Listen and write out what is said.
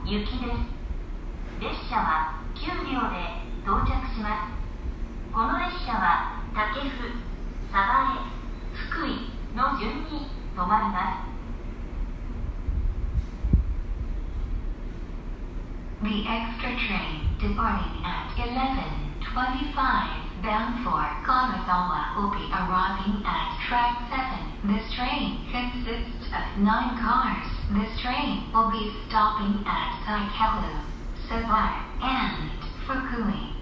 行きです。列車は9両で到着します。この列車は武生、鯖江、福井の順に止まります。The extra train departing at 11:25 bound for Kanazawa will be arriving at track 7. This train consists of 9 cars. This train will be stopping at Saikalu, Sabar, and Fukui.